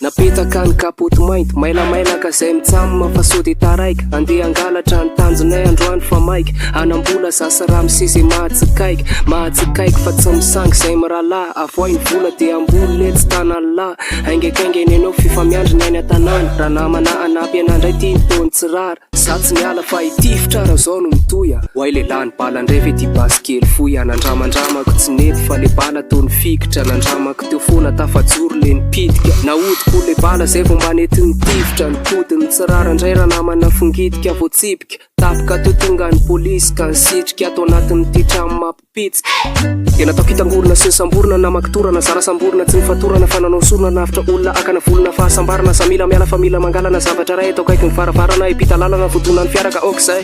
napetaka ny kapoty mainty mailamailaka zay mitsamo mafasody taraiky andeha angalatra ny tanjonay androany fa maiky anambola sasara misy mahajikaiky fa tsy misangy zay mirala avoiny vola dia amboly le tsy tanala aingekaingeny anao fifamiandriny any an-tanàna raha namana anampy anandray ty nytony tsy rara zatsy miala fa itifitra raha zao no mitoya hoay lelany bala ndrevy ty basikely foy anandramandramako tsy nety fa le bala tony fikitra nandramako teo fona tafajoro le nipitika naodiko le bala zay vao mba nety nitifitra nikodiny tsy rara ndray raha namana fongitika voatsipika tapika teo tonga ny polisy ka nisitrika ato anatin'ity trano mampipitsika ena atao kitangorona sy ny samborona na makitorana zara samborona tsy nifatorana fa nanao sorona nafitra olona akana volona fahasambarana samila miala famila mangalana zavatra ray atao kaiky ny faravarana epita lalana vodona ny fiaraka ok zay